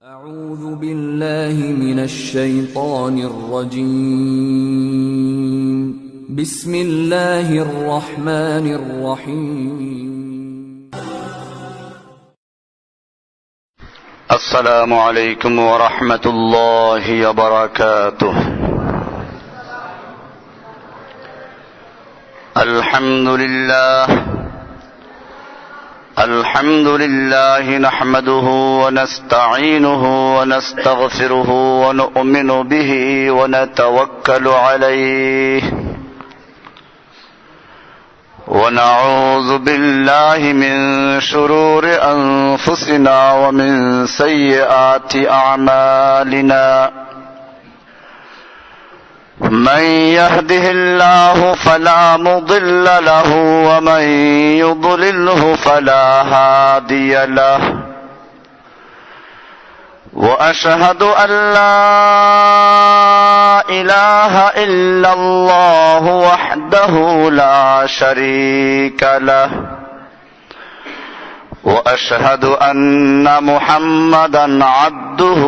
أعوذ بالله من الشيطان الرجيم بسم الله الرحمن الرحيم السلام عليكم ورحمة الله وبركاته الحمد لله نحمده ونستعينه ونستغفره ونؤمن به ونتوكل عليه ونعوذ بالله من شرور أنفسنا ومن سيئات أعمالنا من يهده الله فلا مضل له ومن يضلله فلا هادي له وأشهد أن لا إله إلا الله وحده لا شريك له وأشهد أن محمدا عبده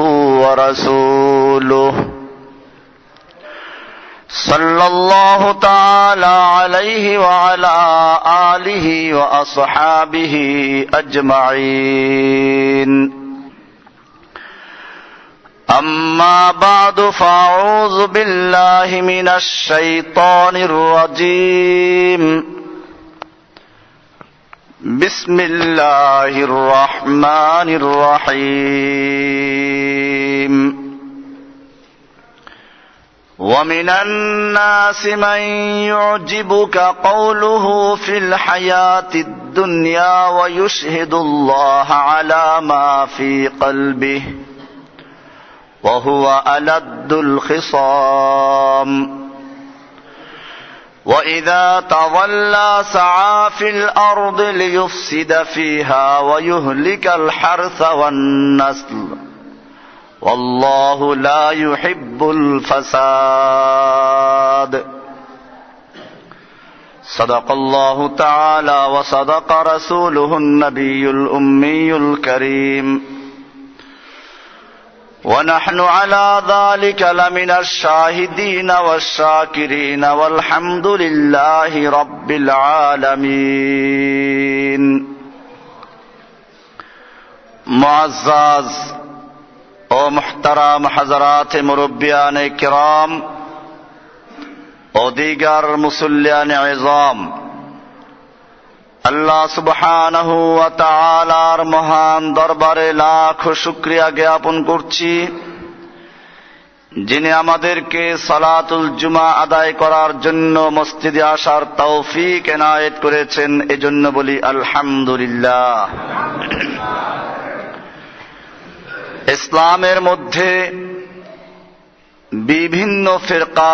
ورسوله صلى الله تعالى عليه وعلى آله وأصحابه أجمعين أما بعد فأعوذ بالله من الشيطان الرجيم بسم الله الرحمن الرحيم ومن الناس من يعجبك قوله في الحياة الدنيا ويشهد الله على ما في قلبه وهو ألد الخصام وإذا تولى سعى في الأرض ليفسد فيها ويهلك الحرث والنسل والله لا يحب الفساد صدق الله تعالى وصدق رسوله النبي الأمي الكريم ونحن على ذلك لمن الشاهدين والشاكرين والحمد لله رب العالمين معزز ও মুহতারাম হাজরাত মুরব্বিয়ানে কিরাম ও দিগার মুসল্লিয়ানে ইজাম, আল্লাহ সুবহানাহু ওয়া তাআলার মহান দরবারে লাখ শুকরিয়া জ্ঞাপন করছি, যিনি আমাদেরকে সালাতুল জুমা আদায় করার জন্য মসজিদে আসার তৌফিক এনায়েত করেছেন। এজন্য বলি আলহামদুলিল্লাহ। ইসলামের মধ্যে বিভিন্ন ফিরকা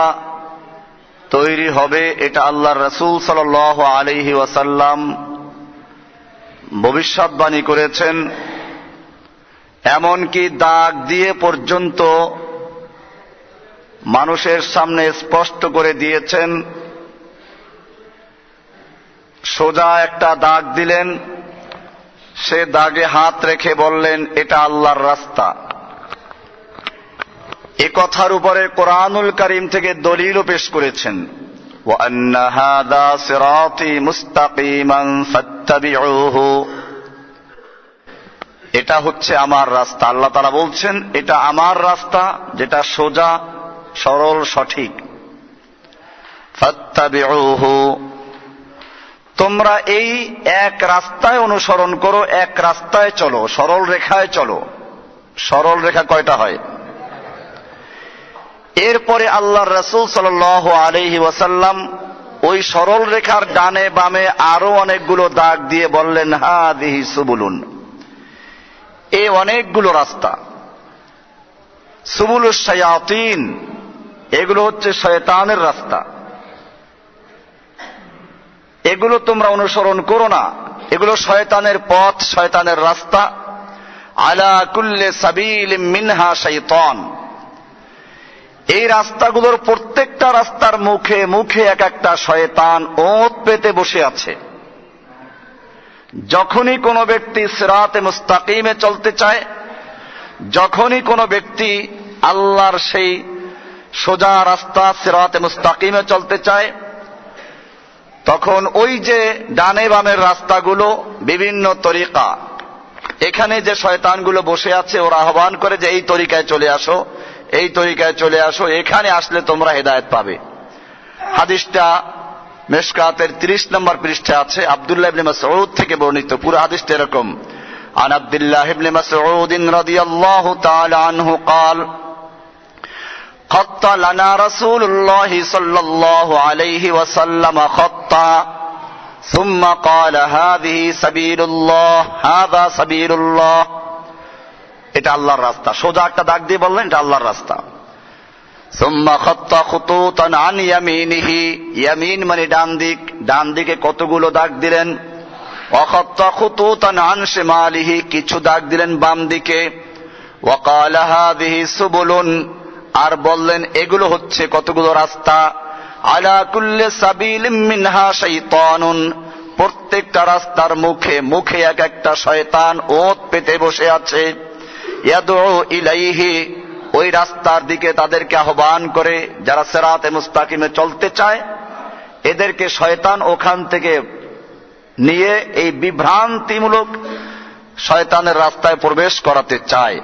তৈরি হবে, এটা আল্লাহর রাসূল সাল্লাল্লাহু আলাইহি ওয়াসাল্লাম ভবিষ্যৎবাণী করেছেন। এমনকি দাগ দিয়ে পর্যন্ত মানুষের সামনে স্পষ্ট করে দিয়েছেন। সোজা একটা দাগ দিলেন, সে দাগে হাত রেখে বললেন এটা আল্লাহর রাস্তা। এ কথার উপরে কোরআনুল কারীম থেকে দলিলও পেশ করেছেন, ওয়া আন্না হাযা সিরাতী মুস্তাকিমান ফাত্তাবিউহু, এটা হচ্ছে আমার রাস্তা। আল্লাহ তাআলা বলছেন এটা আমার রাস্তা, যেটা সোজা সরল সঠিক। ফাত্তাবিউহু, তোমরা এই এক রাস্তায় অনুসরণ করো, এক রাস্তায় চলো, সরল রেখায় চলো। সরল রেখা কয়টা হয়? এরপরে আল্লাহর রাসূল সাল্লাল্লাহু আলাইহি ওয়াসাল্লাম ওই সরল রেখার ডানে বামে আরো অনেকগুলো দাগ দিয়ে বললেন হাযিহি সুবুলুন, এই অনেকগুলো রাস্তা। সুবুলুশ শায়াতিন, এগুলো হচ্ছে শয়তানের রাস্তা, এগুলো তোমরা অনুসরণ করো না, এগুলো শয়তানের পথ, শয়তানের রাস্তা। আলা কুল্লি সাবিলিম মিনহা শাইতান, এই রাস্তাগুলোর প্রত্যেকটা রাস্তার মুখে মুখে এক একটা শয়তান ওঁত পেতে বসে আছে। যখনই কোনো ব্যক্তি সিরাতে মুস্তাকিমে চলতে চায়, যখনই কোনো ব্যক্তি আল্লাহর সেই সোজা রাস্তা সিরাতে মুস্তাকিমে চলতে চায়, তখন ওই যে ডানে বামের রাস্তাগুলো বিভিন্ন তরিকা, এখানে যে শয়তানগুলো বসে আছে ওরা আহ্বান করে যে এই তরিকায় চলে আসো, এই তরিকায় চলে আসো, এখানে আসলে তোমরা হেদায়েত পাবে। হাদিসটা মিশকাতের 30 নম্বর পৃষ্ঠায় আছে, আব্দুল্লাহ ইবনে মাসউদ থেকে বর্ণিত। পুরো হাদিসটা এরকম: আন আব্দুল্লাহ ইবনে মাসউদ রাদিয়াল্লাহু তাআলা আনহু قال خط لنا رسول الله صلى الله عليه وسلم خطا ثم قال هذه سبيل الله هذا سبيل الله। এটা আল্লাহর রাস্তা, সোজা একটা দাগ দিয়ে বললেন এটা আল্লাহর রাস্তা। ثم خط خطوطا عن يمينه, ইয়ামিন মানে ডান দিক, ডান দিকে কতগুলো দাগ দিলেন। وخط خطوطا عن شماله, কিছু দাগ দিলেন বাম দিকে। وقال هذه سبل, আর বললেন এগুলো হচ্ছে কতগুলো রাস্তা। আলা কুল্লি সাবিলিম মিনহা শাইতানুন, প্রত্যেকটা রাস্তার মুখে মুখে এক একটা শয়তান ওত পেতে বসে আছে। ইয়াদউ ইলাইহি, ওই রাস্তার দিকে তাদেরকে আহ্বান করে, যারা সিরাতে মুস্তাকিমে চলতে চায় এদেরকে শয়তান ওখান থেকে নিয়ে এই বিভ্রান্তিমূলক শয়তানের রাস্তায় প্রবেশ করাতে চায়।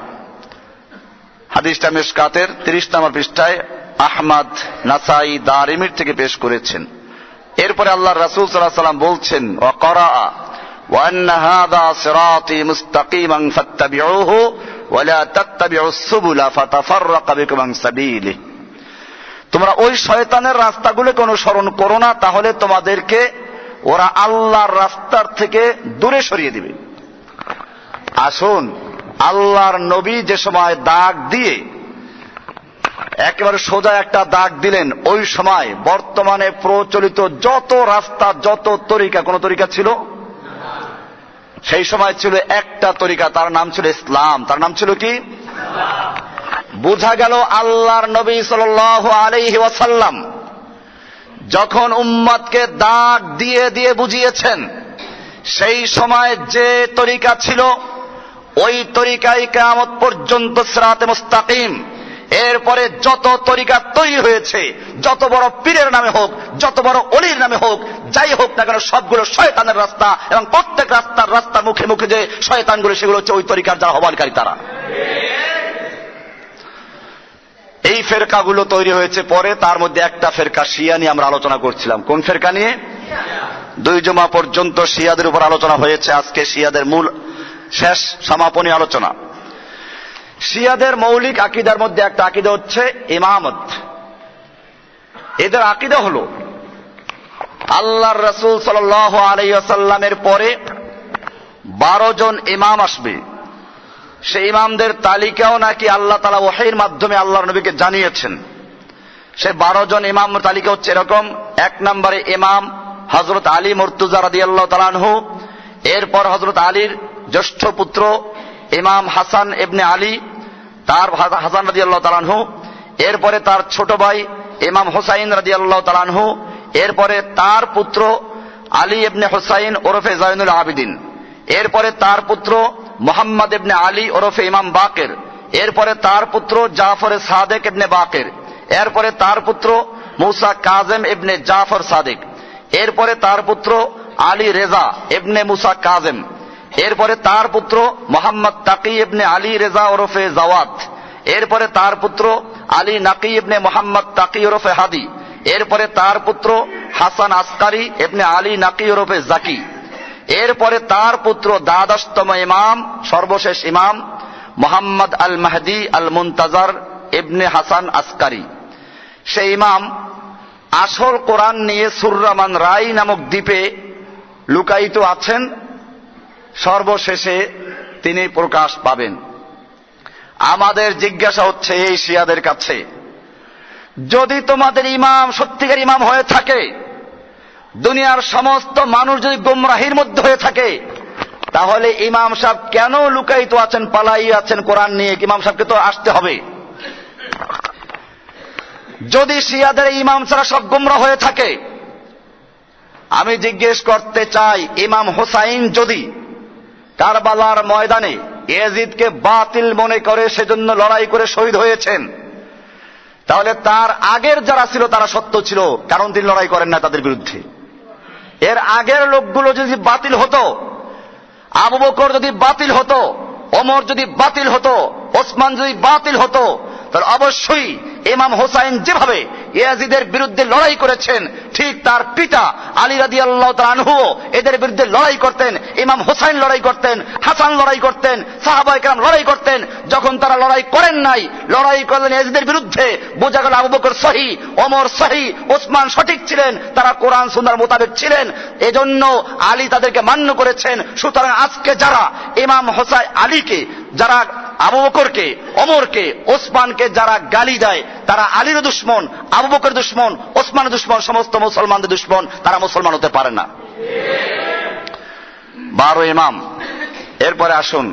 হাদিসটা মিশকাতের 30 নম্বর পৃষ্ঠায় আহমদ, নাসাই, দারিমির থেকে পেশ করেছেন। এরপরে আল্লাহর রাসূল সাল্লাল্লাহু আলাইহি ওয়াসাল্লাম বলছেন ওয়া ক্বরাআ ওয়া আন্না হাযা সিরাতী মুস্তাকিমান ফাত্তাবিউহু ওয়া লা তাত্তাবিউস সুবুলা ফাতাফাররাকা বিকুম আন সাবিলিহি, তোমরা ওই শয়তানের রাস্তাগুলোকে অনুসরণ করো না, তাহলে তোমাদেরকে ওরা আল্লাহর রাস্তার থেকে দূরে সরিয়ে দিবে। আসুন, আল্লাহর নবী যে সময় দাগ দিয়ে একেবারে সোজা একটা দাগ দিলেন, ওই সময় বর্তমানে প্রচলিত যত রাস্তা যত তরিকা, কোন তরিকা ছিল? সেই সময় ছিল একটা তরিকা, তার নাম ছিল ইসলাম। তার নাম ছিল কি? বোঝা গেল আল্লাহর নবী সাল্লাল্লাহু আলাইহি ওয়াসাল্লাম যখন উম্মতকে দাগ দিয়ে দিয়ে বুঝিয়েছেন, সেই সময় যে তরিকা ছিল ওই তরিকায় কিয়ামত পর্যন্ত সিরাতে মুস্তাকিম। এরপরে যত তরিকা তৈরি হয়েছে, যত বড় পীরের নামে হোক, যত বড় ওলির নামে হোক, যাই হোক না কেন, সবগুলো শয়তানের রাস্তা, এবং প্রত্যেক রাস্তার মুখে মুখে যে শয়তানগুলো, সেগুলো হচ্ছে ওই তরিকার যারা আহ্বানকারী তারা। এই ফেরকাগুলো তৈরি হয়েছে পরে, তার মধ্যে একটা ফেরকা শিয়া নিয়ে আমরা আলোচনা করছিলাম। কোন ফেরকা নিয়ে? 2 জুমা পর্যন্ত শিয়াদের উপর আলোচনা হয়েছে, আজকে শিয়াদের মূল শেষ সমাপনী আলোচনা। শিয়াদের মৌলিক আকীদার মধ্যে একটা আকীদা হচ্ছে ইমামত। এদের আকীদা হলো আল্লাহর রাসূল সাল্লাল্লাহু আলাইহি ওয়াসাল্লামের পরে 12 জন ইমাম আসবে, সেই ইমামদের তালিকাও নাকি আল্লাহ তাআলা ওহীর মাধ্যমে আল্লাহর নবীকে জানিয়েছেন। সেই 12 জন ইমাম তালিকা হচ্ছে এরকম: 1 নম্বরে ইমাম হযরত আলী মুর্তজা রাদিয়াল্লাহু তাআলা আনহু, এরপর হযরত আলীর জ্যেষ্ঠ পুত্র ইমাম হাসান ইবনে আলী, তার হাসান রাদিয়াল্লাহু তাআলা আনহু, এরপরে তার ছোট ভাই ইমাম হুসাইন রাদিয়াল্লাহু তাআলা আনহু, এরপরে তার পুত্র আলী ইবনে হুসাইন ওরফে জাইনুল আবিদিন, এরপরে তার পুত্র মুহাম্মদ ইবনে আলী ওরফে ইমাম বাকের, এরপরে তার পুত্র জাফর সাদেক ইবনে বাকের, এরপরে তার পুত্র মুসা কাজেম ইবনে জাফর সাদেক, এরপরে তার পুত্র আলী রেজা ইবনে মুসা কাজেম, এরপরে তার পুত্র মোহাম্মদ তাকি ইবনে আলী রেজা ওরফে জাওয়াত, এরপরে তার পুত্র আলী নাকি ইবনে মোহাম্মদ তাকি ওরফে হাদি, এরপরে তার পুত্র হাসান আসকারি ইবনে আলী নাকি ওরফে জাকি, এরপরে তার পুত্র দ্বাদশতম ইমাম, সর্বশেষ ইমাম মোহাম্মদ আল মাহদি আল মুনতাজার ইবনে হাসান আসকারি। সেই ইমাম আসল কোরআন নিয়ে সুররামান রাই নামক দ্বীপে লুকায়িত আছেন, সর্বশেষে তিনি প্রকাশ পাবেন। আমাদের জিজ্ঞাসা হচ্ছে এই শিয়াদের কাছে, যদি তোমাদের ইমাম সত্যিকার ইমাম হয়ে থাকে, দুনিয়ার সমস্ত মানুষ যদি গোমরাহির মধ্যে হয়ে থাকে, তাহলে ইমাম সাহেব কেন লুকায়িত আছেন, পালাই আছেন কোরআন নিয়ে? ইমাম সাহেবকে তো আসতে হবে। যদি শিয়াদের ইমাম ছাড়া সব গোমরাহ হয়ে থাকে, আমি জিজ্ঞেস করতে চাই, ইমাম হুসাইন যদি কারবালার ময়দানে ইয়াজিদকে বাতিল মনে করে সেজন্য লড়াই করে শহীদ হয়েছেন, তাহলে তার আগের যারা ছিল তারা সত্য ছিল, কারণ তিনি লড়াই করেন না তাদের বিরুদ্ধে। এর আগের লোকগুলো যদি বাতিল হতো, আবু বকর যদি বাতিল হতো, ওমর যদি বাতিল হতো, ওসমান যদি বাতিল হতো, তাহলে অবশ্যই ইমাম হোসাইন যেভাবে ইয়াজিদের বিরুদ্ধে লড়াই করেছেন, ঠিক তার পিতা আলী রাদিয়াল্লাহু তাআলা আনহু এদের বিরুদ্ধে লড়াই করতেন। ইমাম হোসাইন লড়াই করতেন, হাসান লড়াই করতেন, সাহাবায়ে কেরাম লড়াই করতেন। যখন তারা লড়াই করেন নাই, লড়াই করলেন ইয়াজিদের বিরুদ্ধে, বোঝা গেল আবু বকর সহি, ওমর সহি, ওসমান সঠিক ছিলেন, তারা কোরআন সুন্নাহর মোতাবেক ছিলেন, এজন্য আলী তাদেরকে মান্য করেছেন। সুতরাং আজকে যারা ইমাম হোসাইন আলীকে, যারা আবু বকরকে, ওমরকে, ওসমানকে যারা গালি দেয়, তারা আলীর দুশমন, আবু বকরের দুশমন, ওসমানের দুশমন, সমস্ত মুসলমানদের দুশমন, তারা মুসলমান হতে পারে না। 12 ইমাম। এরপরে আসুন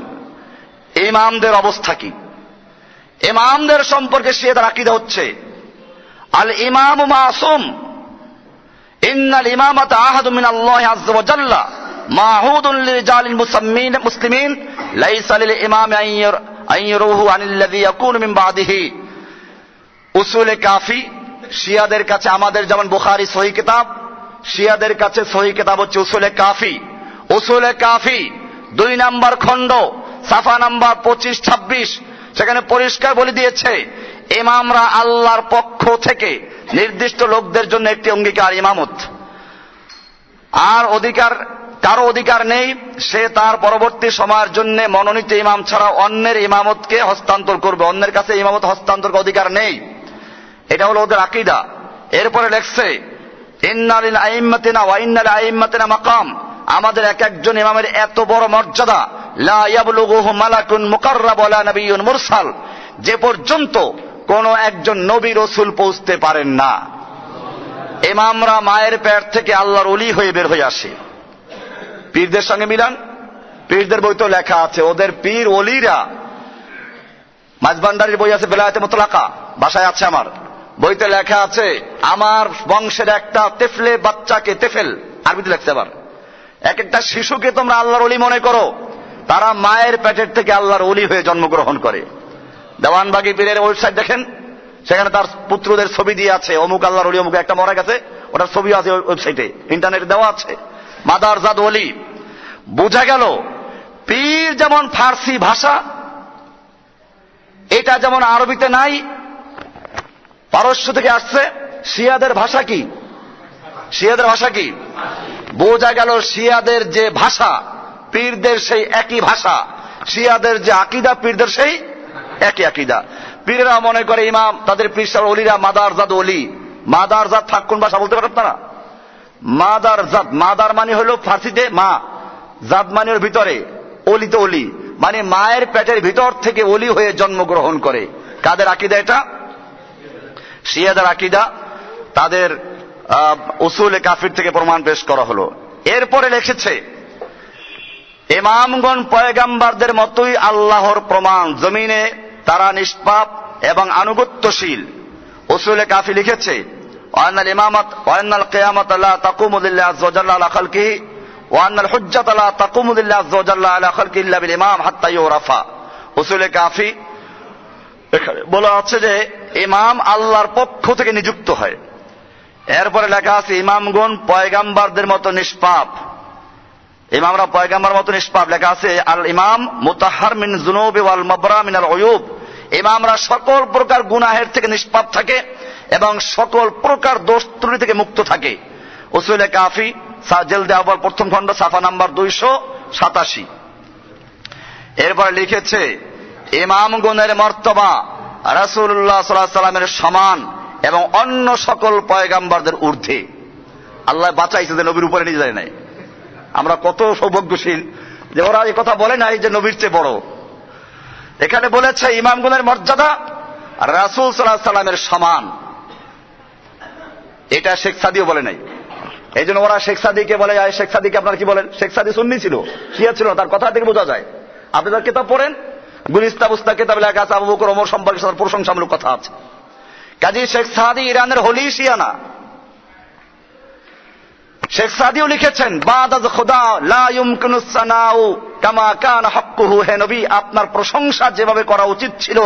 ইমামদের অবস্থা কি। ইমামদের সম্পর্কে শিয়াদের আকীদা হচ্ছে আল ইমামু মাসুম, ইন্নাল ইমামাতা আহাদু মিনাল্লাহি আযজা ওয়া জাল্লা মাহুদুন লিরিজালিল মুসলিমিন লাইসা লিল ইমামি আইয়ুরুহু আনিল্লাযী ইয়াকুনু মিন বাদিহি। উসুলে কাফি শিয়াদের কাছে, আমাদের যেমন বুখারী সহিহ কিতাব, শিয়াদের কাছে সহিহ কিতাব হচ্ছে উসুলে কাফি। উসুলে কাফি 2 নম্বর খণ্ড, সাফা নাম্বার 25-26, সেখানে পরিষ্কার বলে দিয়েছে ইমামরা আল্লাহর পক্ষ থেকে নির্দিষ্ট লোকদের জন্য একটি অঙ্গীকার, ইমামত। আর অধিকার কারো অধিকার নেই সে তার পরবর্তী সময়ের জন্য মনোনীত ইমাম ছাড়া অন্যের ইমামতকে হস্তান্তর করবে, অন্যের কাছে ইমামত হস্তান্তর করার অধিকার নেই। এটা হলো ওদের আকীদা। এরপরে লেখছে ইন্না লিল আইম্মাতিনা ওয়া ইন্না লিল আইম্মাতিনা মাকাম, আমাদের এক একজন ইমামের এত বড় মর্যাদা, লা ইয়াবলুগুহু মালাকুন মুকাররাব ওয়ালা নাবিয়্যুন মুরসাল, যে পর্যন্ত কোন একজন নবী রাসূল পৌঁছতে পারেন না। ইমামরা মায়ের পেট থেকে আল্লাহর ওলি হয়ে বের হয়ে আসে। পীরদের সঙ্গে মিলান, পীরদের বই তো লেখা আছে, ওদের পীর ওলিরা, মাঝবান্ডারির বই আছে বেলায়েতে মুতলাকা, বাসায় আছে আমার, বইতে লেখা আছে আমার বংশের একটা তেফলে বাচ্চাকে, তেফেল আরবিতে লেখছে, আবার এক একটা শিশুকে তোমরা আল্লাহর ওলি মনে করো, তারা মায়ের পেটের থেকে আল্লাহর ওলি হয়ে জন্মগ্রহণ করে। দেওয়ানবাগী পীরের ওয়েবসাইট দেখেন, সেখানে তার পুত্রদের ছবি দিয়ে আছে, অমুক আল্লাহর ওলি, অমুক একটা মারা গেছে, ওটার ছবি আছে ওয়েবসাইটে, ইন্টারনেটে দেওয়া আছে। মাদারজাদ ওলি। বোঝা গেল পীর যেমন ফার্সি ভাষা, এটা যেমন আরবিতে নাই, পারস্য থেকে আসছে। শিয়াদের ভাষা কি? শিয়াদের ভাষা কি? বোঝা গেল শিয়াদের যে ভাষা, পীরদের সেই একই ভাষা, শিয়াদের যে আকীদা, পীরদের সেই একই আকীদা। পীরেরা মনে করে ইমাম, তাদের পীর সাহেব ওলিরা মাদারজাদ ওলি। মাদারজাদ থাক কোন ভাষা বলতে পারেন আপনারা? মাদারজাদ, মাদার মানে হলো ফার্সিতে মা, জাদ মানে ওর ভিতরে, ওলি তো ওলি মানে মায়ের পেটের ভিতর থেকে ওলি হয়ে জন্মগ্রহণ করে। কাদের আকীদা এটা? শিয়াদের আকীদা। তাদের উসুলে কাফির থেকে প্রমাণ পেশ করা হলো। এরপরে লিখেছে ইমামগণ পয়গাম্বারদের মতোই আল্লাহর প্রমাণ, জমিনে তারা নিষ্পাপ এবং আনুগত্যশীল। উসুলে কাফি লিখেছে ওয়ান্নাল ইমামাত ওয়ান্নাল কিয়ামাত লা তাকুমু লিল্লাহি আযজা ওয়া জাল্লা আলা খালকিহি ওয়ান্নাল হুজ্জাত লা তাকুমু লিল্লাহি আযজা ওয়া জাল্লা আলা খালকিহি ইল্লা বিল ইমাম হাত্তা ইউরাফা। উসুলে কাফি এখানে বলা আছে যে ইমাম আল্লাহর পক্ষ থেকে নিযুক্ত হয়। এরপরে লেখা আছে ইমামগণ পয়গাম্বারদের মতো নিষ্পাপ, ইমামরা পয়গাম্বার মতো নিষ্পাপ। লেখা আছে আল ইমাম মুতাহহার মিন যুনুবি ওয়াল মাবরা মিনাল উয়ুব, ইমামরা সকল প্রকার গুনাহের থেকে নিষ্পাপ থাকে এবং সকল প্রকার দোষ ত্রুটি থেকে মুক্ত থাকে। উসুলে কাফি জেলদে আউয়াল প্রথম খণ্ড, সাফা নাম্বার 287। এরপরে লিখেছে ইমামগণের মর্তবা রাসূলুল্লাহ সাল্লাল্লাহু আলাইহি ওয়াসাল্লামের সমান এবং অন্য সকল পয়গাম্বারদের ঊর্ধ্বে। আল্লাহ বাঁচাইছে যে নবীর উপরে নিয়ে যায় নাই। আমরা কত সৌভাগ্যশীল যে ওরা এই কথা বলে নাই যে নবীর চেয়ে বড়। এখানে বলেছে ইমামগণের মর্যাদা রাসূল সাল্লাল্লাহু আলাইহি ওয়াসাল্লামের সমান। এটা শেখ সাদিও বলে নাই। এই জন্য ওরা শেখ সাদিকে বলে, শেখ সাদিকে আপনারা কি বলেন? শেখ সাদি সুন্নি ছিল, শিয়া ছিল, তার কথা থেকে বোঝা যায়। আপনি তার কিতাব পড়েন, গুলিস্তা বুস্তা কিতাবে লেখা আছে আবু বকর ওমর সম্পর্কে তার প্রশংসামূলক কথা আছে। কাজী শেখ সাদি ইরানের হলি শিয়া না, শেখ সাদিও লিখেছেন বাদাজ খোদা লা ইউমকিনুস সানাউ কামা কানা হাক্কুহু, হে নবী আপনার প্রশংসা যেভাবে করা উচিত ছিল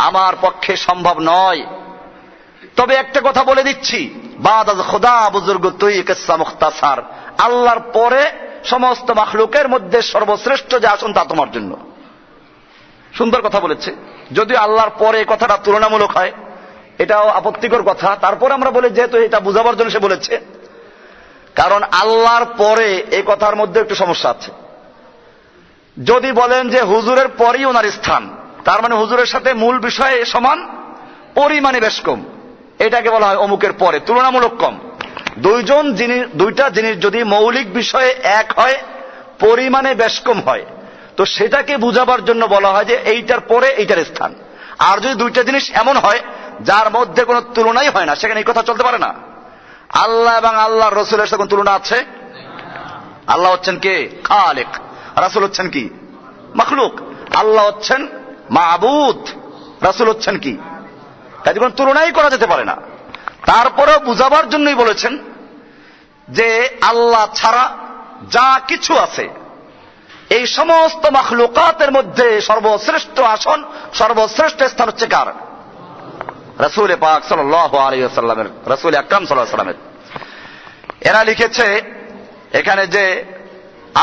আমার পক্ষে সম্ভব নয়। তবে একটা কথা বলে দিচ্ছি, বাদাজ খোদা বুজুর্গ তুই কিসসা মুখতাসার, আল্লাহর পরে সমস্ত মাখলুকের মধ্যে সর্বশ্রেষ্ঠ যে আসন তা তোমার জন্য। সুন্দর কথা বলেছে, যদিও আল্লাহর পরে কথাটা তুলনামূলক হয়, এটাও আপত্তিকর কথা, তারপরে আমরা বলি যেহেতু এটা বুঝাবার জন্য সে বলেছে, কারণ আল্লাহর পরে এই কথার মধ্যে একটু সমস্যা আছে। যদি বলেন যে হুজুরের পরেই ওনার স্থান, তার মানে হুজুরের সাথে মূল বিষয়ে সমান, পরিমাণে বেশ কম, এটাকে বলা হয় অমুকের পরে, তুলনামূলক কম। দুইটা জিনিস যদি মৌলিক বিষয়ে এক হয়, পরিমাণে বেশ কম হয়, তো সেটাকে বুঝাবার জন্য বলা হয় যে এইটার পরে এইটার স্থান। আর যদি দুইটা জিনিস এমন হয় যার মধ্যে কোনো তুলনাই হয় না, সেখানে এই কথা চলতে পারে না। আল্লাহ এবং আল্লাহর রসুলের সাথে কোন তুলনা আছে? আল্লাহ হচ্ছেন কে? খালিক, রাসূল হচ্ছেন কি? মাখলুক। আল্লাহ হচ্ছেন মাবুদ, রাসূল হচ্ছেন কি? কাজে কোন তুলনাই করা যেতে পারে না। তারপরেও বুঝাবার জন্যই বলেছেন যে আল্লাহ ছাড়া যা কিছু আছে এই সমস্ত মাখলুকাতের মধ্যে সর্বশ্রেষ্ঠ আসন, সর্বশ্রেষ্ঠ স্থান হচ্ছে কার? রাসূল পাক সাল্লাল্লাহু আলাইহি ওয়াসাল্লামের, রাসূল আকরাম সাল্লাল্লাহু আলাইহি ওয়াসাল্লামের। এরা লিখেছে এখানে যে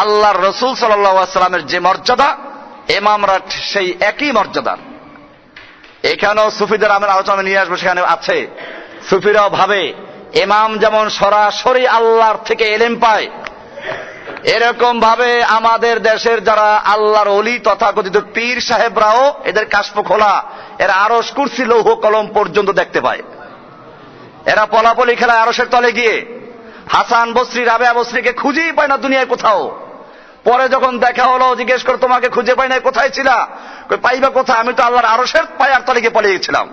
আল্লাহর রাসূল সাল্লাল্লাহু আলাইহি ওয়াসাল্লামের যে মর্যাদা, ইমামরা সেই একই মর্যাদা। এখানেও সুফিদের আমরা আলোচনা নিয়ে আসবো, সেখানে আছে সুফিরাও ভাবে ইমাম যেমন সরাসরি আল্লাহর থেকে ইলম পায়, এরকম ভাবে আমাদের দেশের যারা আল্লাহর ওলি তথাকথিত পীর সাহেবরাও এদের কাশফ খোলা, এরা আরশ কুরসি লৌহ কলম পর্যন্ত দেখতে পায়। এরা পলাপলি খেলায় আরশের তলে গিয়ে হাসান বসরি, রাবেয়া বসরিকে খুঁজেই পায় না দুনিয়ায় কোথাও। পরে যখন দেখা হলো, জিজ্ঞেস করে তোমাকে খুঁজে পাই না, কোথায় ছিলা? পাইবা কোথায়? আমি তো আল্লাহর আরশের পায়ার তলে গিয়ে পালিয়েছিলাম।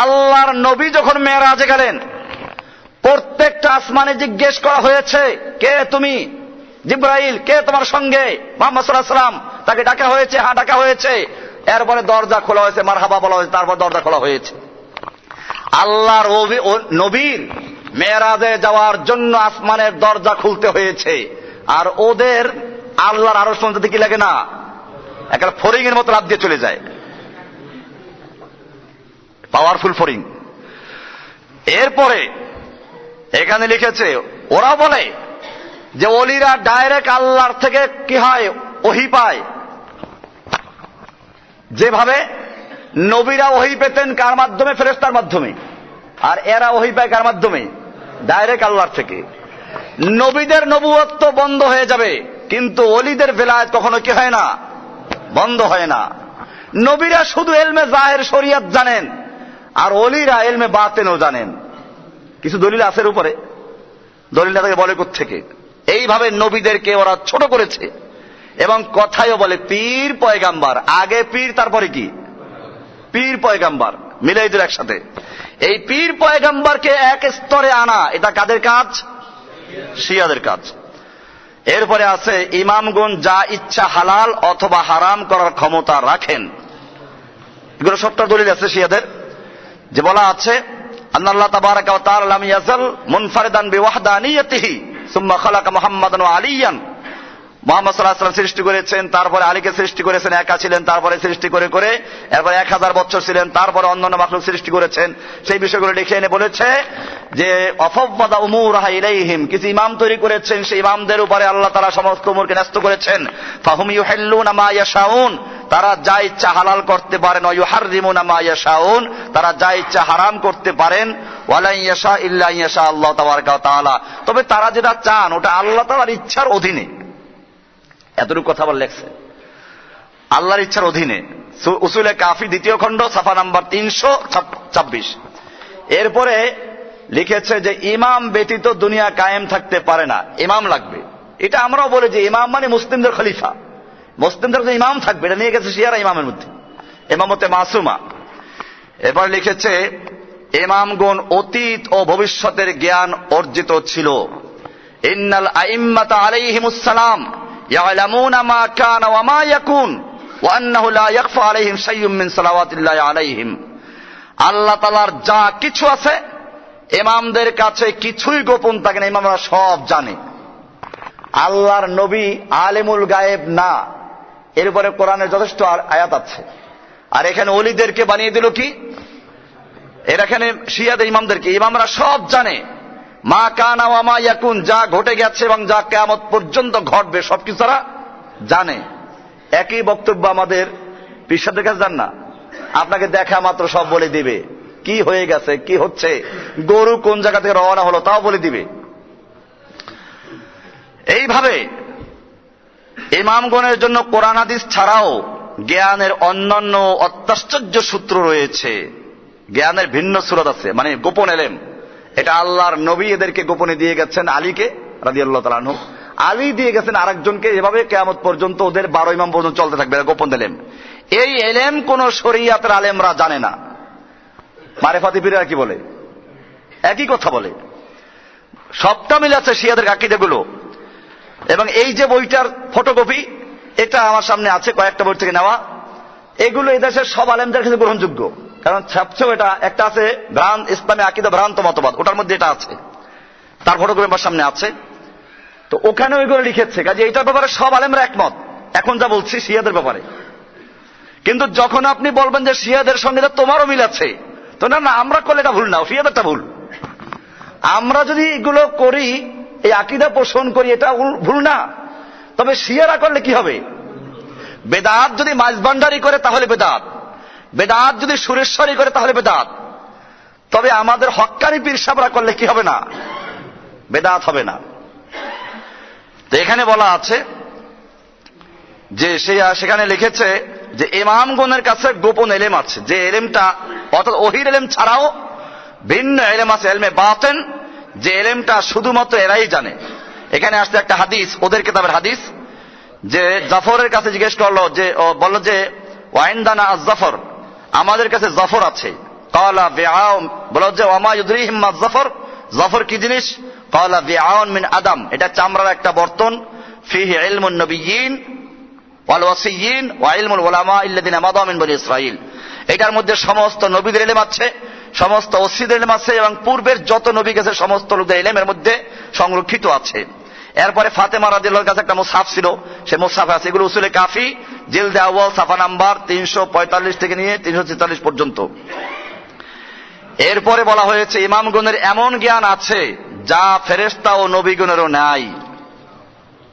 আল্লাহর নবী যখন মেরাজে গেলেন, প্রত্যেকটা আসমানে জিজ্ঞেস করা হয়েছে কে তুমি? জিবরাইল, কে তোমার সঙ্গে? মুহাম্মদ সাল্লাল্লাহু আলাইহি ওয়াসাল্লাম, তাকে ডাকা হয়েছে, হ্যাঁ ডাকা হয়েছে। এরপরে দরজা খোলা হয়েছে, মারহাবা বলা হয়েছে, তারপর দরজা খোলা হয়েছে। আল্লাহর নবীর মেরাজে যাওয়ার জন্য আসমানের দরজা খুলতে হয়েছে, আর ওদের আল্লাহর আরশ পর্যন্ত কি লাগে না, একটা ফরিং এর মতো লাফ দিয়ে চলে যায়, পাওয়ারফুল ফরিং। এরপরে এখানে লিখেছে ওরা বলে যে ওলিরা ডাইরেক্ট আল্লাহর থেকে কি হয়, ওহী পায়। যেভাবে নবীরা ওহী পেতেন কার মাধ্যমে? ফেরেশতার মাধ্যমে। আর এরা ওহী পায় কার মাধ্যমে? ডাইরেক্ট আল্লাহর থেকে। নবীদের নবুয়ত তো বন্ধ হয়ে যাবে, কিন্তু ওলিদের বেলায়েত কখনো কি হয় না, বন্ধ হয় না। নবীরা শুধু ইলমে জাহের শরিয়ত জানেন, আর ওলিরা ইলমে বাতিনও জানেন। কিছু দলিল আছে এর উপরে, দলিলটা তাকে বলে কোত্থেকে? এইভাবে নবীদেরকে ওরা ছোট করেছে এবং কথায়ও বলে পীর পয়গাম্বার, আগে পীর তারপরে কি? পীর পয়গাম্বার মিলাই দিল একসাথে। এই পীর পয়গাম্বারকে এক স্তরে আনা, এটা কাদের কাজ? শিয়াদের কাজ। এরপরে আছে ইমামগণ যা ইচ্ছা হালাল অথবা হারাম করার ক্ষমতা রাখেন। এগুলো সবটা দলিল আছে শিয়াদের, যে বলা আছে আল্লাহ তাবারাকা ওয়া তাআলা লাম ইয়াজাল মুনফারিদান বিওয়াহদানিয়াতিহি সুম্মা খালাকা মুহাম্মাদান ওয়া আলিয়ান। মুহাম্মদ সাল্লাল্লাহু আলাইহি ওয়াসাল্লাম সৃষ্টি করেছেন, তারপরে আলীকে সৃষ্টি করেছেন, একা ছিলেন, তারপরে সৃষ্টি করে করে এরপরে 1000 বছর ছিলেন, তারপরে অন্যান্য মাখলুক সৃষ্টি করেছেন। সেই বিষয়গুলো লিখে এনে বলেছে যে আফাওয়াদা উমুরহা ইলাইহিম, কিছু ইমাম তৈরি করেছেন, সেই ইমামদের উপরে আল্লাহ তাআলা সমস্ত উমুরকে ন্যস্ত করেছেন। ফাহুম ইউহিল্লুনা মা ইয়াশাউন, তারা যা ইচ্ছা হালাল করতে পারেন। ওয়া ইউহাররিমুনা মা ইয়াশাউন, তারা যা ইচ্ছা হারাম করতে পারেন। ওয়ালা ইয়াশা ইল্লা ইয়াশা আল্লাহ তাবারাকা ওয়া তাআলা, তবে তারা যেটা চান ওটা আল্লাহ তাআলার ইচ্ছার অধীনে। এতটুকু কথা বলে লেখছে আল্লাহর ইচ্ছার অধীনে। উসুলে কাফি 2য় খণ্ড সাফা নাম্বার 326। এরপরে লিখেছে যে ইমাম ব্যতীত দুনিয়া কায়েম থাকতে পারে না, ইমাম লাগবে। এটা আমরাও বলি যে ইমাম মানে মুসলিমদের খলিফা, মুসলিমদের ইমাম থাকবে, এটা নিয়ে গেছে শিয়ারা ইমামের মধ্যে, ইমামতে মাসুমা। এবার লিখেছে ইমামগণ অতীত ও ভবিষ্যতের জ্ঞান অর্জিত ছিল। ইন্নাল আইম্মাতা আলাইহিমুস সালাম ইয়ালামুনা মা কানা ওয়া মা ইয়াকুন ওয়া আন্নাহু লা ইয়াখফা আলাইহিম শাইউম মিন সালাওয়াতিল্লাহি আলাইহিম। আল্লাহ তাআলার যা কিছু আছে ইমামদের কাছে কিছুই গোপন থাকে না, ইমামরা সব জানে। আল্লাহর নবী আলেমুল গায়েব না, এর উপরে কোরআনের যথেষ্ট আয়াত আছে। আর এখানে ওলিদেরকে বানিয়ে দিল কি, এর এখানে শিয়াদের ইমামদেরকে, ইমামরা সব জানে। মা কানা ওয়া মা ইয়াকুন, যা ঘটে গেছে এবং যা কিয়ামত পর্যন্ত ঘটবে সবকিছু তারা জানে। একই বক্তব্য আমাদের পীরসাহেবদের কাছে যান না, আপনাকে দেখা মাত্র সব বলে দিবে, কি হয়ে গেছে, কি হচ্ছে, গরু কোন জায়গা থেকে রওনা হলো তাও বলে দিবে। এইভাবে ইমামগণের জন্য কোরআন হাদিস ছাড়াও জ্ঞানের অন্যান্য অত্যাশ্চর্য সূত্র রয়েছে। জ্ঞানের ভিন্ন সূরত আছে, মানে গোপন এলেম। এটা আল্লাহর নবী এদেরকে গোপনে দিয়ে গেছেন আলীকে রাদিয়াল্লাহু তাআলা আনহু, আলী দিয়ে গেছেন আরেকজনকে, এভাবে কিয়ামত পর্যন্ত ওদের 12 ইমাম পর্যন্ত চলতে থাকবে গোপন এলেম। এই এলেম কোন শরীয়তের আলেমরা জানে না। মারেফাতি পীররা কি বলে, একই কথা বলে। সবটা মিলে আছে শিয়াদের আকীদাগুলো। এবং এই যে বইটার ফটোকপি, এটা আমার সামনে আছে, কয়েকটা বই থেকে নেওয়া। এগুলো এদেশের সব আলেমদের কাছে গ্রহণযোগ্য, কারণ সবচেয়ে এটা একটা আছে ইসলামী আকীদা ভ্রান্ত মতবাদ, ওটার মধ্যে এটা আছে, তার ফটোকপি আমার সামনে আছে। তো ওখানে ওইগুলো লিখেছে, কাজে এইটার ব্যাপারে সব আলেমরা একমত। এখন যা বলছি শিয়াদের ব্যাপারে, কিন্তু যখন আপনি বলবেন যে শিয়াদের সঙ্গে তোমারও মিল আছে, তো না না আমরা করলে এটা ভুল না, শিয়াদেরটা ভুল। আমরা যদি এগুলো করি, এই আকীদা পোষণ করি, এটা ভুল না। তবে শিয়ারা করলে কি হবে? বেদাত যদি মাঝভান্ডারি করে তাহলে বেদাত, বেদাত যদি সুরেশ্বরী করে তাহলে বেদাত। তবে আমাদের হক্কানি পীর সাহেবরা করলে কি হবে না? বেদাত হবে না। তো এখানে বলা আছে যে সেখানে লিখেছে যে ইমামগণের কাছে গোপন এলেম আছে, যে এলেমটা অর্থাৎ ওহির এলেম ছাড়াও ভিন্ন এলেম আছে, এলমে বাতেন, যে এলেমটা শুধুমাত্র এরাই জানে। এখানে আসছে একটা হাদিস, ওদের কিতাবের হাদিস, যে জাফরের কাছে জিজ্ঞেস করলো, যে বলল যে ওয়াইনদানা আজ-জাফর, আমাদের কাছে জাফর আছে। ক্বালা বিআউন, বলল যে ওয়ামা ইউদরিহিম মা জাফর, জাফর কি জিনিস? ক্বালা বিআউন মিন আদম, এটা চামড়ার একটা বর্তন। ফিহি ইলমুন নবিয়্যিন ওয়াল ওয়াসিয়্যিন ওয়া ইলমুল উলামা আল্লাযিনা মাদা মিন বনি ইসরাঈল, এটার মধ্যে সমস্ত নবীদের ইলম আছে, সমস্ত ওসিদের ইলম আছে, এবং পূর্বের যত নবী গেছে সমস্ত লোকদের ইলমের মধ্যে সংরক্ষিত আছে। এরপরে ফাতেমা রাদিয়াল্লাহু কাছে একটা মুসহাফ ছিল, সে মুসহাফ আছে। এগুলো উসুলে কাফি, জিলদে আউয়াল, সাফা নাম্বার 345 থেকে নিয়ে 346 পর্যন্ত। এরপরে বলা হয়েছে ইমামগণের এমন জ্ঞান আছে যা ফেরেশতা ও নবীগণেরও নাই।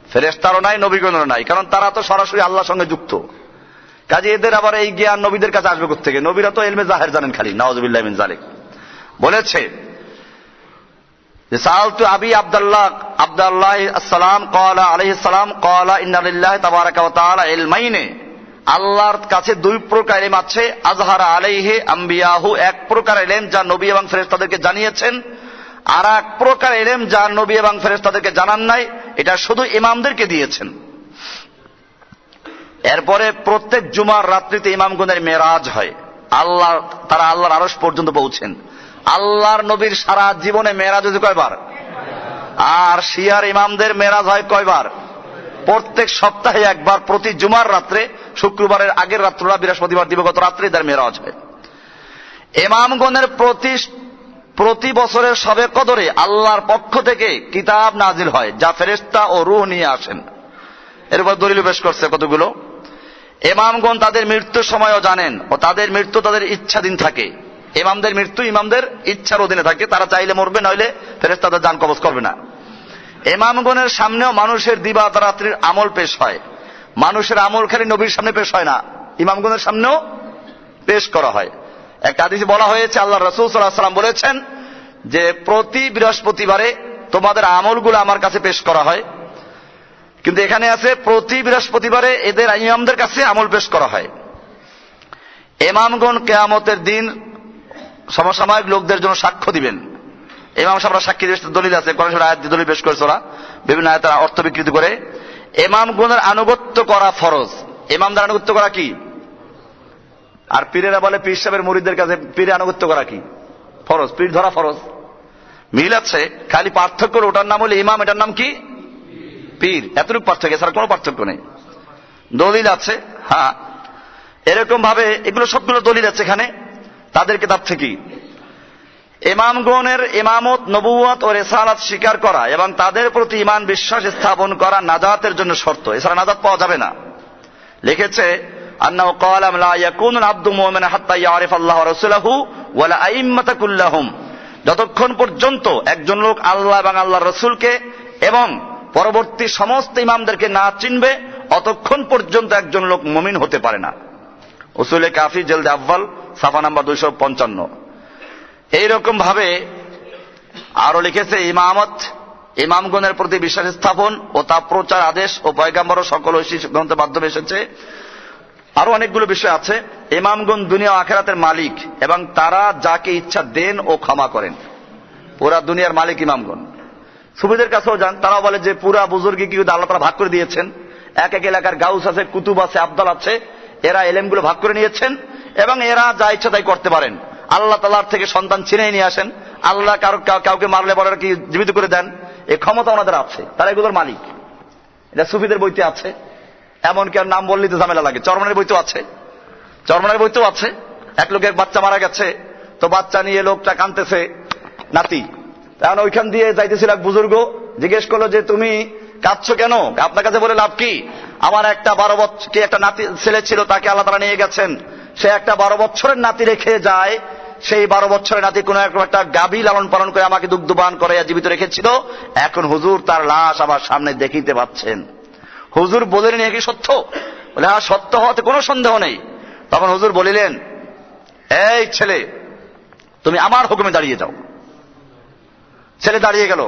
ফেরেশতারও নাই, নবীগণেরও নাই, কারণ তারা তো সরাসরি আল্লাহর সঙ্গে যুক্ত। কাজে এদের আবার এই জ্ঞান নবীদের কাছে আসবে কোথা থেকে? নবীরা তো ইলমে জাহের জানেন খালি, নাউযুবিল্লাহি মিন যালিক। বলেছে যে সাআলতু আবি আব্দুল্লাহ আসসালাম ক্বালা আলাইহিস সালাম ক্বালা ইন্না লিল্লাহি তাবারাকা ওয়া তাআলা ইলমাইনে, আল্লাহর কাছে দুই প্রকার ইলম আছে। আযহারা আলাইহি আম্বিয়াহু, এক প্রকার ইলম যা নবী এবং ফেরেশতাদেরকে জানিয়েছেন, আর এক প্রকার ইলম যা নবী এবং ফেরেশতাদেরকে জানান নাই, এটা শুধু ইমামদেরকে দিয়েছেন। এরপরে প্রত্যেক জুমার রাত্রিতে ইমামগণের মেরাজ হয়, তারা আল্লাহর আরশ পর্যন্ত পৌঁছেন। আল্লাহর নবীর সারা জীবনে মেরাজ হয়েছে কয়বার? আর শিয়ার ইমামদের মেরাজ হয় কয়বার? প্রত্যেক সপ্তাহে একবার, প্রতি জুমার রাত্রে, শুক্রবারের আগের রাত্রটা বৃহস্পতিবার দিবগত রাত্রে তার মেরাজ হয়। ইমামগণের প্রতি বছরের শবে কদরে আল্লাহর পক্ষ থেকে কিতাব নাজিল হয়, যা ফেরেশতা ও রূহ নিয়ে আসেন। এরপর দলিল পেশ করছে কতগুলো। ইমামগণ তাদের মৃত্যুর সময়ও জানেন, ও তাদের মৃত্যু তাদের ইচ্ছাধীন থাকে। ইমামদের মৃত্যু ইমামদের ইচ্ছার অধীনে থাকে, তারা চাইলে মরবে, নইলে ফেরেশতাদের জান কবজ করবে না। ইমামগণের সামনেও মানুষের দিবাত রাত্রির আমল পেশ হয়। মানুষের আমল খালি নবীর সামনে পেশ হয় না, ইমামগণের সামনেও পেশ করা হয়। একটা হাদিসে বলা হয়েছে, আল্লাহ রাসূল সাল্লাল্লাহু আলাইহি ওয়াসাল্লাম বলেছেন যে প্রতি বৃহস্পতিবারে তোমাদের আমলগুলো আমার কাছে পেশ করা হয়। কিন্তু এখানে আছে প্রতি বৃহস্পতিবারে এদের ইমামদের কাছে আমল পেশ করা হয়। ইমামগণ কিয়ামতের দিন সমসাময়িক লোকদের জন্য সাক্ষ্য দিবেন। ইমাম সাহেবরা সাক্ষী দেবে, দলিল আছে, কোরআন শরীফের আয়াত দিয়ে দলিল পেশ করেছে ওরা, বিভিন্ন আয়াতের অর্থ বিকৃত করে। ইমামগণের আনুগত্য করা ফরজ। ইমামদের আনুগত্য করা কি? আর পীরেরা বলে পীর সাহেবের মুরিদদের কাছে পীরে আনুগত্য করা কি? ফরজ। পীর ধরা ফরজ। মিল আছে, খালি পার্থক্য ওটার নাম হলো ইমাম, এটার নাম কি? পীর। এতটুকু পার্থক্য, এছাড়া কোনো পার্থক্য নেই। দলিল আছে, হ্যাঁ, এরকম ভাবে এগুলো সবগুলো দলিল আছে এখানে তাদের কিতাব থেকে। ইমামগণের ইমামত, নবুয়ত ও রিসালাত স্বীকার করা এবং তাদের প্রতি ঈমান বিশ্বাস স্থাপন করা নাজাতের জন্য শর্ত, এছাড়া নাজাত পাওয়া যাবে না। লিখেছে আন্নাহু ক্বালা লা ইয়াকুনুল আবদু মুমিনান হাত্তা ইয়ারিফা আল্লাহ ওয়া রাসূলহু ওয়া লা আইম্মাতা কুল্লাহুম, যতক্ষণ পর্যন্ত একজন লোক আল্লাহ এবং আল্লাহর রাসূলকে এবং পরবর্তী সমস্ত ইমামদেরকে না চিনবে অতক্ষণ পর্যন্ত একজন লোক মুমিন হতে পারে না। উসুলে কাফি জলদ আউয়াল সাফা নাম্বার 255। এইরকম ভাবে আরো লিখেছে ইমামত, ইমামগণের প্রতি বিশ্বাস স্থাপন ও তা প্রচার আদেশ ও পয়গাম্বর ও সকল ঐশী গ্রন্থের মাধ্যমে এসেছে। আরো অনেকগুলো বিষয় আছে। ইমামগণ দুনিয়া ও আখিরাতের মালিক এবং তারা যাকে ইচ্ছা দেন ও ক্ষমা করেন। পুরা দুনিয়ার মালিক ইমামগণ। সুফিদের কাছেও যান, তারাও বলে যে পুরা বুজুর্গি কি আল্লাহ তাআলা ভাগ করে দিয়েছেন, এক এক এলাকার গাউস আছে, কুতুব আছে, আবদাল আছে, এরা এলেমগুলো ভাগ করে নিয়েছেন এবং এরা যা ইচ্ছা তাই করতে পারেন। আল্লাহ তাআলার থেকে সন্তান ছিনিয়ে নিয়ে আসেন, আল্লাহ কাউকে মারলে পরে কি জীবিত করে দেন, এই ক্ষমতা ওনাদের আছে, তারা এগুলোর মালিক। এটা সুফিদের বইতে আছে। এমনকি আর নাম বললেই তো ঝামেলা লাগে। চরমনের বইতেও আছে, চরমনের বইতেও আছে। এক লোকের বাচ্চা মারা গেছে, তো বাচ্চা নিয়ে লোকটা কাঁদতেছে, নাতি। কারণ ওইখান দিয়ে যাইতেছিল এক বুজুর্গ, জিজ্ঞেস করলো যে তুমি কাঁদছো কেন, আপনার কাছে বলে লাভ কি? আমার একটা 12 বছর একটা নাতি ছেলে ছিল, তাকে আল্লাহ তাআলা নিয়ে গেছেন। সে একটা 12 বছরের নাতি রেখে যায়, সেই 12 বছরের নাতি কোন একটা গাভী লালন পালন করে আমাকে দুগ্ধপান করে জীবিত রেখেছিল। এখন হুজুর তার লাশ আমার সামনে দেখিতে পাচ্ছেন। হুজুর বলেন এ কি সত্য? বলে হ্যাঁ, সত্য হতে কোনো সন্দেহ নেই। তখন হুজুর বলিলেন, এই ছেলে, তুমি আমার হুকুমে দাঁড়িয়ে যাও। ছেলে দাঁড়িয়ে গেল,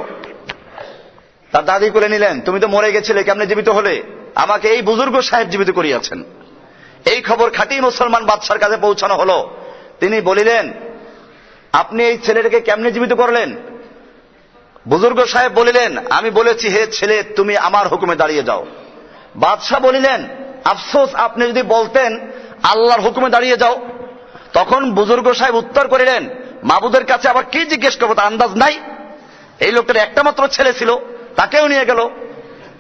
তার দাদি করে নিলেন, তুমি তো মরে গেছিলে, কেমনে জীবিত হলে? আমাকে এই বুজুর্গ সাহেব জীবিত করিয়াছেন। এই খবর খাঁটি মুসলমান বাদশার কাছে পৌঁছানো হলো। তিনি বলিলেন, আপনি এই ছেলেটাকে কেমনে জীবিত করলেন? বুজুর্গ সাহেব বলিলেন, আমি বলেছি, হে ছেলে, তুমি আমার হুকুমে দাঁড়িয়ে যাও। বাদশাহ বলিলেন, আফসোস, আপনি যদি বলতেন আল্লাহর হুকুমে দাঁড়িয়ে যাও। তখন বুজুর্গ সাহেব উত্তর করিলেন, মাবুদের কাছে আবার কি জিজ্ঞেস করবো, তা আন্দাজ নাই। এই লোকটার একটা মাত্র ছেলে ছিল, তাকেও নিয়ে গেল।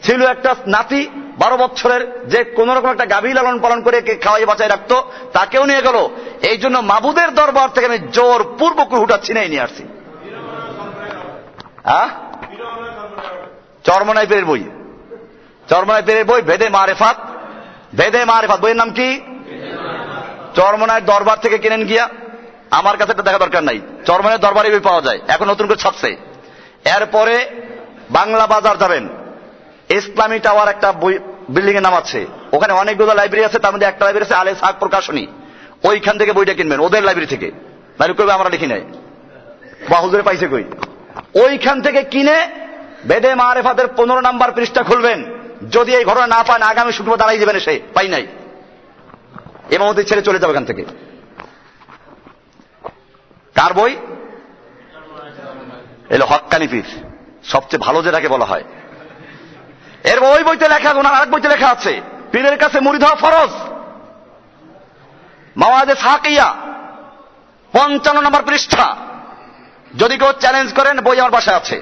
ছিল একটা নাতি 12 বছরের, যে কোন রকম একটা গাভী লালন পালন করে খাওয়াই বাঁচাই রাখতো, তাকেও নিয়ে গেল। এই জন্য মাবুদের দরবার থেকে আমি জোর পূর্বক হুটা ছিনাই নিয়ে আসছি। চরমনাই পীরের বই, চরমনাই পীরের বই ভেদে মারেফাত, ভেদে মারেফাত বইয়ের নাম কি? চরমনাইয়ের দরবার থেকে কিনেন গিয়া, আমার কাছে এটা দেখা দরকার নাই। চরমনাইয়ের দরবারে বই পাওয়া যায়, এখন নতুন করে ছাপছে। এরপরে বাংলা বাজার যাবেন, ইসলামী টাওয়ার একটা বই বিল্ডিং এর নাম আছে, ওখানে অনেকগুলো লাইব্রেরি আছে, তার মধ্যে একটা লাইব্রেরি আছে আলে সাক প্রকাশনী। ওইখান থেকে বইটা কিনবেন, ওদের লাইব্রেরি থেকে। লাইব্রেরি করবে আমরা লিখি নাই, বা হুজুরে পাইছে কই। ওইখান থেকে কিনে বেদে মারেফাতের 15 নাম্বার পৃষ্ঠা খুলবেন। যদি এই ঘটনা না পান, আগামী শুক্রবার দাঁড়াই দেবেন, সে পাই নাই, এমামতি ছেড়ে চলে যাবে এখান থেকে। কার বই? এলো হক্কানি পীর, সবচেয়ে ভালো যেটাকে বলা হয়। এর ওই বইতে লেখা, ওনার আরেক বইতে লেখা আছে, পীরের কাছে মুরিদ হওয়া ফরজ। মাওয়াজে সাকিয়া 55 নম্বর পৃষ্ঠা। যদি কেউ চ্যালেঞ্জ করেন, বই আমার বাসায় আছে।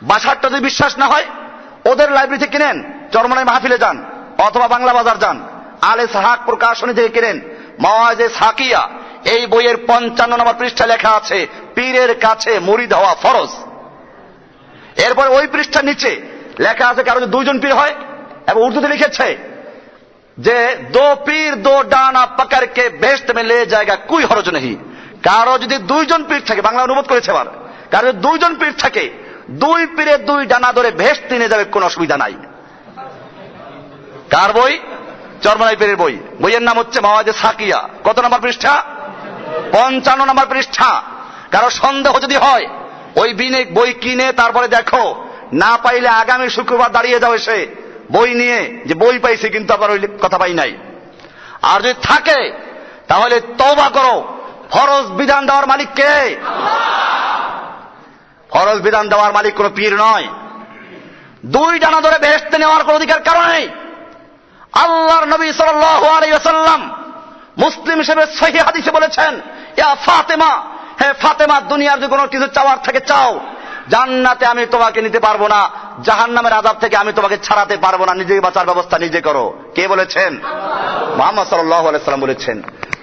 বাসারটা যদি বিশ্বাস না হয়, ওদের লাইব্রেরি থেকে কিনেন, চরমনাই মাহফিলে যান, অথবা বাংলা বাজার যান, আলে সাহাক প্রকাশনী থেকে কিনেন মাওয়াজে সাকিয়া। এই বইয়ের 55 নম্বর পৃষ্ঠা লেখা আছে, পীরের কাছে মুরিদ হওয়া ফরজ। এরপর ওই পৃষ্ঠার নিচে লেখা আছে, কারো যদি 2 জন পীর হয়, এবং উর্দুতে লিখেছে যে 2 পীর 2 ডানা পকড়কে বেহেশত মে লে জায়গা কোই হরজ নেই। কারো যদি 2 জন পীর থাকে, বাংলা অনুবাদ করেছে আবার, কারো যদি 2 জন পীর থাকে, 2 পীরের 2 ডানা ধরে বেহেশতে নিয়ে যাবে, কোনো অসুবিধা নাই। কার বই? চরমনাই পীরের বই। বইয়ের নাম হচ্ছে মাওয়াজে সাকিয়া। কত নম্বর পৃষ্ঠা? 55 নম্বর পৃষ্ঠা। কারো সন্দেহ যদি হয়, ওই বই কিনে তারপরে দেখো, না পাইলে আগামী শুক্রবার দাঁড়িয়ে যাবে সে বই নিয়ে, যে বই পাইছে কিন্তু আবার ওই কথা পাই নাই। আর যদি থাকে, তাহলে তওবা করো। ফরজ বিধান দেওয়ার মালিক কে? ফরজ বিধান দেওয়ার মালিক কোন পীর নয়। 2 ডানা ধরে বেহেশতে নেওয়ার কোন অধিকার কারণ নেই। আল্লাহর নবী সাল্লাল্লাহু আলাইহি ওয়াসাল্লাম মুসলিম হিসেবে সহিহ হাদিসে বলেছেন, ইয়া ফাতেমা, হে ফাতেমা, দুনিয়ার যদি কোনো কিছু চাওয়ার থাকে চাও, জান্নাতে আমি তোমাকে নিতে পারবো না, জাহান্নামের আযাব থেকে আমি তোমাকে ছাড়াতে পারবো না, নিজেকে বাঁচার ব্যবস্থা নিজে করো। কে বলেছেন? মুহাম্মদ সাল্লাল্লাহু আলাইহি ওয়াসাল্লাম বলেছেন।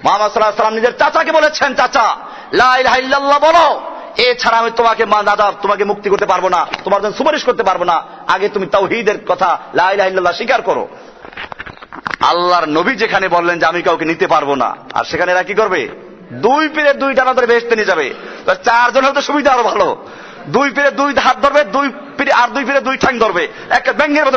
মুহাম্মদ সাল্লাল্লাহু আলাইহি ওয়াসাল্লাম নিজের চাচাকে বলেছেন, চাচা, লা ইলাহা ইল্লাল্লাহ বলো, এছাড়া আমি তোমাকে তোমাকে মুক্তি করতে পারবো না, তোমার জন্য সুপারিশ করতে পারবো না। আগে তুমি তাওহীদের কথা লা ইলাহা ইল্লাল্লাহ স্বীকার করো। আল্লাহর নবী যেখানে বললেন যে আমি কাউকে নিতে পারবো না, আর সেখানে এরা কি করবে? দুই পীরে দুই ডানা ধরে বেহেশতে নিয়ে যাবে। চারজন হলে তো সুবিধা আরো ভালো, দুই পীরে দুই হাত ধরবে, দুই পীরে দুই ঠ্যাং ধরবে, একটা ব্যাঙের মতো